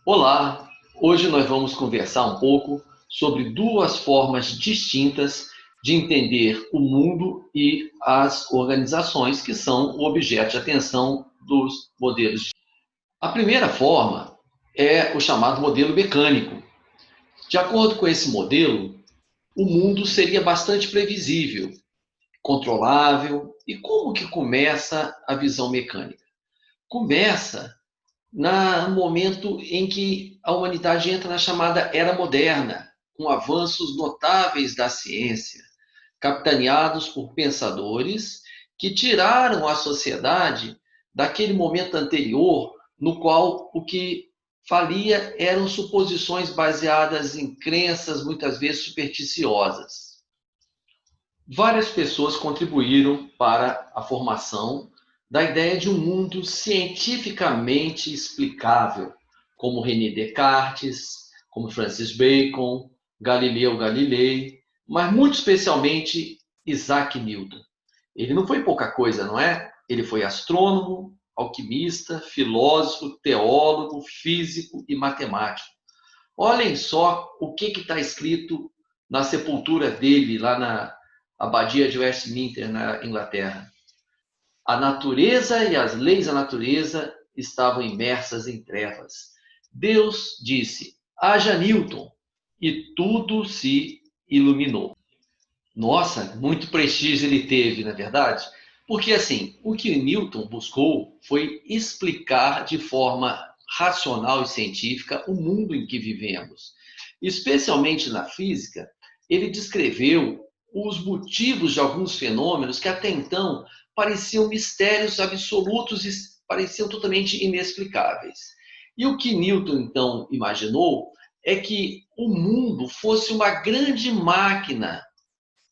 Olá! Hoje nós vamos conversar um pouco sobre duas formas distintas de entender o mundo e as organizações que são o objeto de atenção dos modelos. A primeira forma é o chamado modelo mecânico. De acordo com esse modelo, o mundo seria bastante previsível, controlável. E como que começa a visão mecânica? Começa no momento em que a humanidade entra na chamada Era Moderna, com avanços notáveis da ciência, capitaneados por pensadores que tiraram a sociedade daquele momento anterior, no qual o que falia eram suposições baseadas em crenças, muitas vezes supersticiosas. Várias pessoas contribuíram para a formação da ideia de um mundo cientificamente explicável, como René Descartes, como Francis Bacon, Galileu Galilei, mas muito especialmente Isaac Newton. Ele não foi pouca coisa, não é? Ele foi astrônomo, alquimista, filósofo, teólogo, físico e matemático. Olhem só o que está escrito na sepultura dele, lá na Abadia de Westminster, na Inglaterra. A natureza e as leis da natureza estavam imersas em trevas. Deus disse: haja Newton, e tudo se iluminou. Nossa, muito prestígio ele teve, na verdade, porque assim, o que Newton buscou foi explicar de forma racional e científica o mundo em que vivemos. Especialmente na física, ele descreveu os motivos de alguns fenômenos que até então pareciam mistérios absolutos e pareciam totalmente inexplicáveis. E o que Newton então imaginou é que o mundo fosse uma grande máquina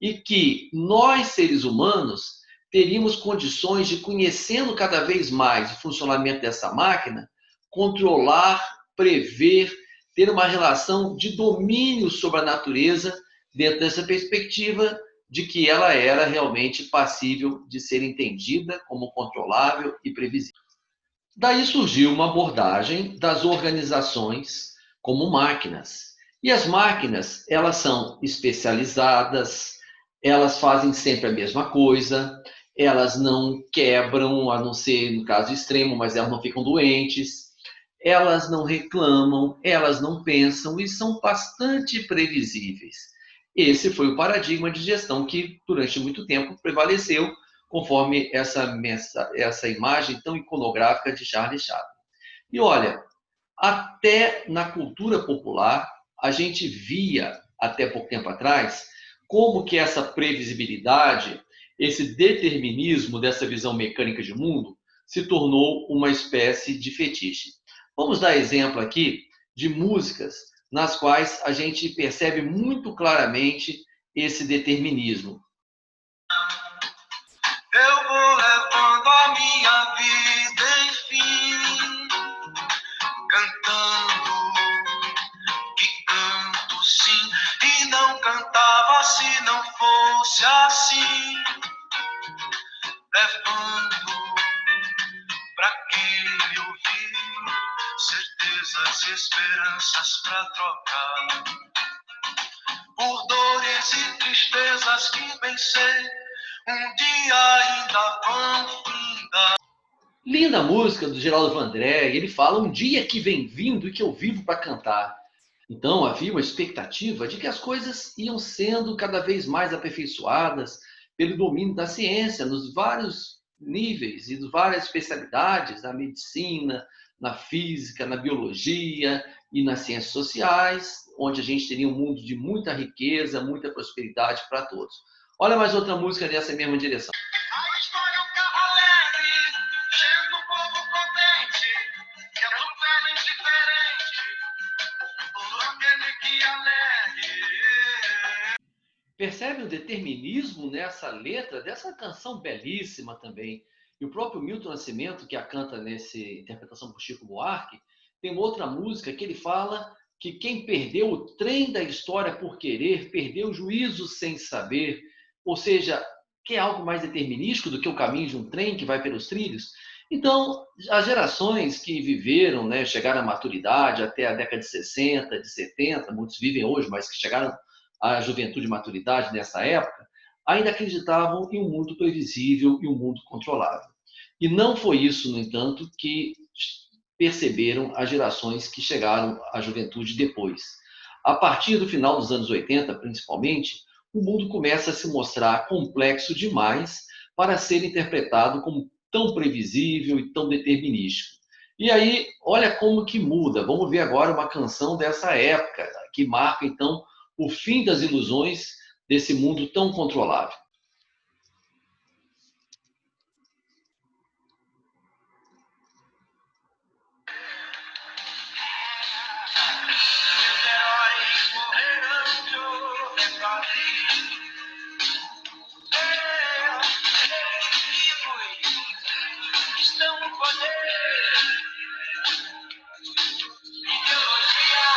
e que nós, seres humanos, teríamos condições de, conhecendo cada vez mais o funcionamento dessa máquina, controlar, prever, ter uma relação de domínio sobre a natureza dentro dessa perspectiva de que ela era realmente passível de ser entendida como controlável e previsível. Daí surgiu uma abordagem das organizações como máquinas. E as máquinas, elas são especializadas, elas fazem sempre a mesma coisa, elas não quebram, a não ser no caso extremo, mas elas não ficam doentes, elas não reclamam, elas não pensam e são bastante previsíveis. Esse foi o paradigma de gestão que, durante muito tempo, prevaleceu, conforme essa imagem tão iconográfica de Charles Chaplin. E olha, até na cultura popular, a gente via, até pouco tempo atrás, como que essa previsibilidade, esse determinismo dessa visão mecânica de mundo, se tornou uma espécie de fetiche. Vamos dar exemplo aqui de músicas nas quais a gente percebe muito claramente esse determinismo. Eu vou levando a minha vida, enfim, cantando, que canto sim, e não cantava se não fosse assim, levando pra quem me ouvir, certezas e esperanças pra trocar, por dores e tristezas que bem sei, um dia ainda vão findar. Linda música do Geraldo Vandré, ele fala um dia que vem vindo e que eu vivo para cantar. Então havia uma expectativa de que as coisas iam sendo cada vez mais aperfeiçoadas pelo domínio da ciência nos vários níveis e de várias especialidades, na medicina, na física, na biologia e nas ciências sociais, onde a gente teria um mundo de muita riqueza, muita prosperidade para todos. Olha mais outra música nessa mesma direção. A história é um carro alegre, cheio do povo contente, que atropela indiferente, por aquele que alegre. Percebe o determinismo nessa letra dessa canção belíssima também. E o próprio Milton Nascimento, que a canta nessa interpretação por Chico Buarque, tem outra música que ele fala que quem perdeu o trem da história por querer, perdeu o juízo sem saber. Ou seja, que é algo mais determinístico do que o caminho de um trem que vai pelos trilhos. Então, as gerações que viveram, né, chegaram à maturidade até a década de 60, de 70, muitos vivem hoje, mas que chegaram à juventude e maturidade nessa época, ainda acreditavam em um mundo previsível e um mundo controlável. E não foi isso, no entanto, que perceberam as gerações que chegaram à juventude depois. A partir do final dos anos 80, principalmente, o mundo começa a se mostrar complexo demais para ser interpretado como tão previsível e tão determinístico. E aí, olha como que muda. Vamos ver agora uma canção dessa época, que marca, então, o fim das ilusões desse mundo tão controlável. Meus heróis morreram de outra vez. Vivos estão no poder. Ideologia,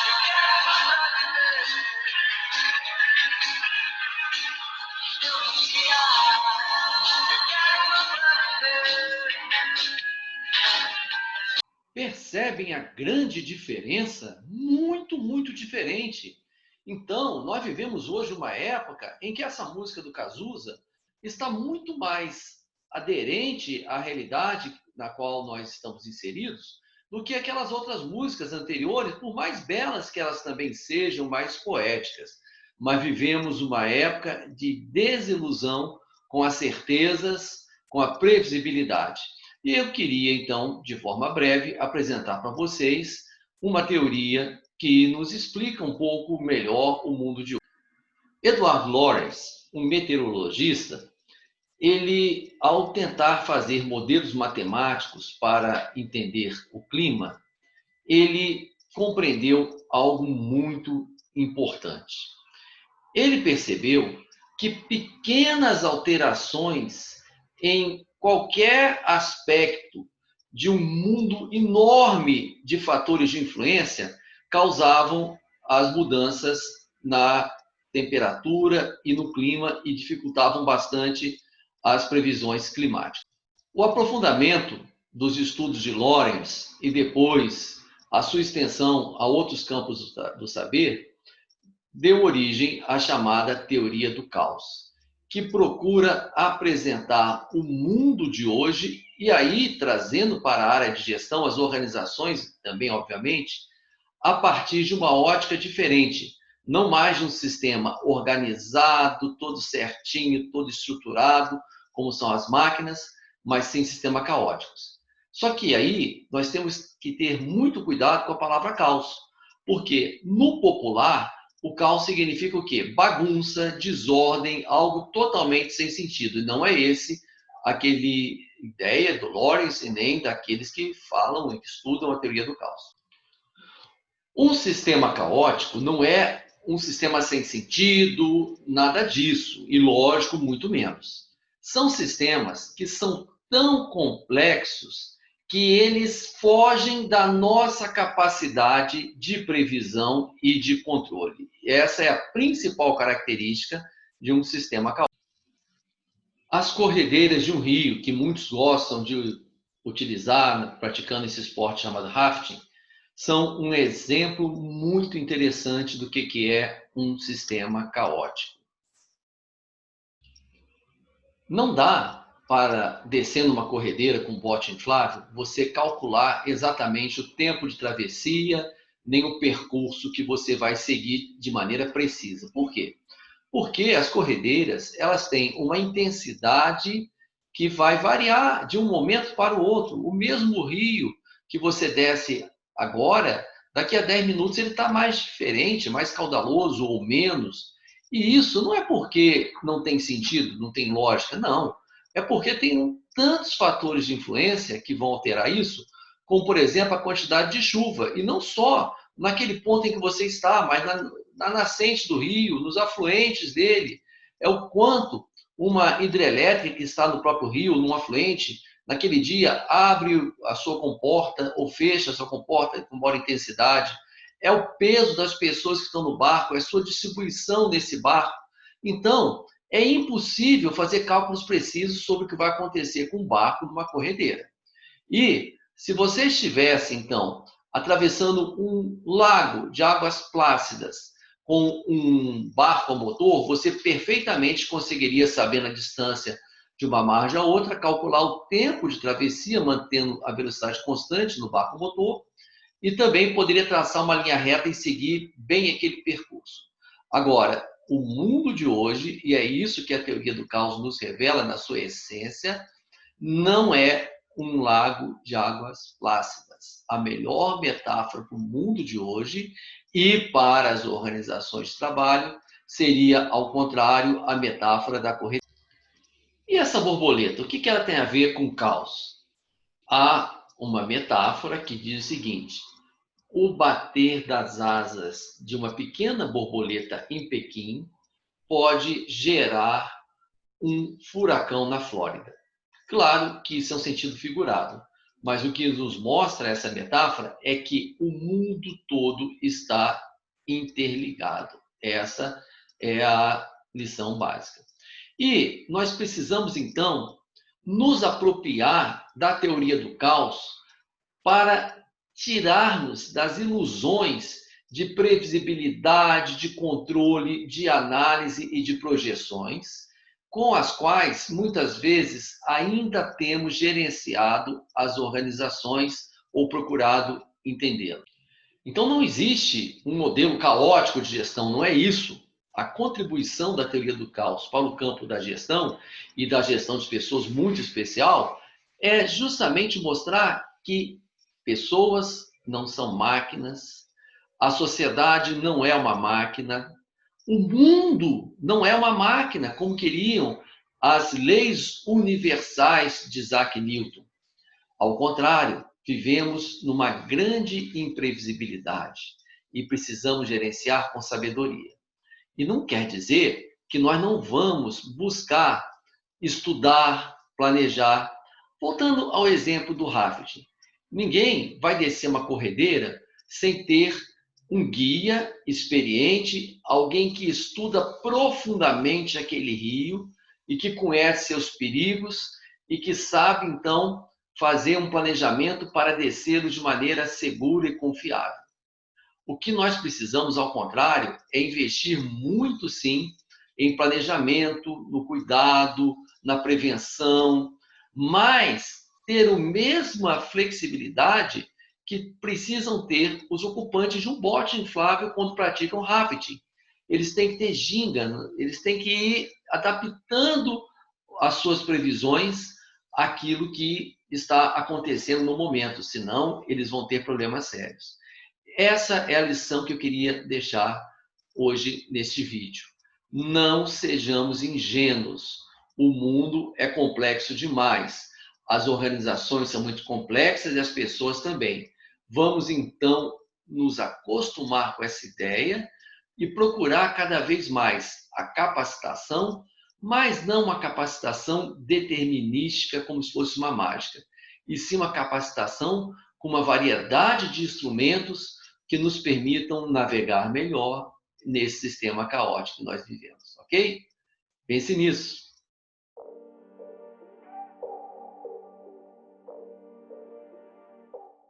eu quero mais viver. Ideologia, eu quero mais viver. Percebem a grande diferença? Muito, muito diferente. Então, nós vivemos hoje uma época em que essa música do Cazuza está muito mais aderente à realidade na qual nós estamos inseridos do que aquelas outras músicas anteriores, por mais belas que elas também sejam, mais poéticas. Mas vivemos uma época de desilusão com as certezas, com a previsibilidade. E eu queria, então, de forma breve, apresentar para vocês uma teoria que nos explica um pouco melhor o mundo de hoje. Edward Lorenz, um meteorologista, ele, ao tentar fazer modelos matemáticos para entender o clima, ele compreendeu algo muito importante. Ele percebeu que pequenas alterações em qualquer aspecto de um mundo enorme de fatores de influência causavam as mudanças na temperatura e no clima e dificultavam bastante as previsões climáticas. O aprofundamento dos estudos de Lorenz e depois a sua extensão a outros campos do saber deu origem à chamada teoria do caos, que procura apresentar o mundo de hoje e aí trazendo para a área de gestão as organizações também, obviamente, a partir de uma ótica diferente, não mais de um sistema organizado, todo certinho, todo estruturado, como são as máquinas, mas sem sistema caóticos. Só que aí nós temos que ter muito cuidado com a palavra caos, porque no popular o caos significa o quê? Bagunça, desordem, algo totalmente sem sentido. E não é esse aquele ideia do Lorenz e nem daqueles que falam e que estudam a teoria do caos. Um sistema caótico não é um sistema sem sentido, nada disso, e lógico, muito menos. São sistemas que são tão complexos que eles fogem da nossa capacidade de previsão e de controle. Essa é a principal característica de um sistema caótico. As corredeiras de um rio, que muitos gostam de utilizar praticando esse esporte chamado rafting, são um exemplo muito interessante do que é um sistema caótico. Não dá para, descendo uma corredeira com bote inflável, você calcular exatamente o tempo de travessia, nem o percurso que você vai seguir de maneira precisa. Por quê? Porque as corredeiras, elas têm uma intensidade que vai variar de um momento para o outro. O mesmo rio que você desce agora, daqui a 10 minutos ele está mais diferente, mais caudaloso ou menos. E isso não é porque não tem sentido, não tem lógica, não. É porque tem tantos fatores de influência que vão alterar isso, como, por exemplo, a quantidade de chuva. E não só naquele ponto em que você está, mas na nascente do rio, nos afluentes dele. É o quanto uma hidrelétrica que está no próprio rio, num afluente, naquele dia abre a sua comporta ou fecha a sua comporta com maior intensidade. É o peso das pessoas que estão no barco, é a sua distribuição nesse barco. Então, é impossível fazer cálculos precisos sobre o que vai acontecer com o barco numa corredeira. E se você estivesse, então, atravessando um lago de águas plácidas com um barco a motor, você perfeitamente conseguiria saber na distância de uma margem a outra, calcular o tempo de travessia, mantendo a velocidade constante no barco a motor, e também poderia traçar uma linha reta e seguir bem aquele percurso. Agora, o mundo de hoje, e é isso que a teoria do caos nos revela na sua essência, não é um lago de águas plácidas. A melhor metáfora para o mundo de hoje e para as organizações de trabalho seria, ao contrário, a metáfora da corrida. E essa borboleta, o que ela tem a ver com caos? Há uma metáfora que diz o seguinte: o bater das asas de uma pequena borboleta em Pequim pode gerar um furacão na Flórida. Claro que isso é um sentido figurado, mas o que nos mostra essa metáfora é que o mundo todo está interligado. Essa é a lição básica. E nós precisamos, então, nos apropriar da teoria do caos para tirarmos das ilusões de previsibilidade, de controle, de análise e de projeções, com as quais, muitas vezes, ainda temos gerenciado as organizações ou procurado entendê-las. Então, não existe um modelo caótico de gestão, não é isso. A contribuição da teoria do caos para o campo da gestão e da gestão de pessoas muito especial é justamente mostrar que pessoas não são máquinas, a sociedade não é uma máquina, o mundo não é uma máquina, como queriam as leis universais de Isaac Newton. Ao contrário, vivemos numa grande imprevisibilidade e precisamos gerenciar com sabedoria. E não quer dizer que nós não vamos buscar estudar, planejar. Voltando ao exemplo do rafting, ninguém vai descer uma corredeira sem ter um guia experiente, alguém que estuda profundamente aquele rio e que conhece seus perigos e que sabe, então, fazer um planejamento para descê-lo de maneira segura e confiável. O que nós precisamos, ao contrário, é investir muito, sim, em planejamento, no cuidado, na prevenção, mas ter a mesma flexibilidade que precisam ter os ocupantes de um bote inflável quando praticam rafting. Eles têm que ter ginga, eles têm que ir adaptando as suas previsões àquilo que está acontecendo no momento, senão eles vão ter problemas sérios. Essa é a lição que eu queria deixar hoje neste vídeo. Não sejamos ingênuos. O mundo é complexo demais. As organizações são muito complexas e as pessoas também. Vamos, então, nos acostumar com essa ideia e procurar cada vez mais a capacitação, mas não uma capacitação determinística como se fosse uma mágica, e sim uma capacitação com uma variedade de instrumentos que nos permitam navegar melhor nesse sistema caótico que nós vivemos, ok? Pense nisso.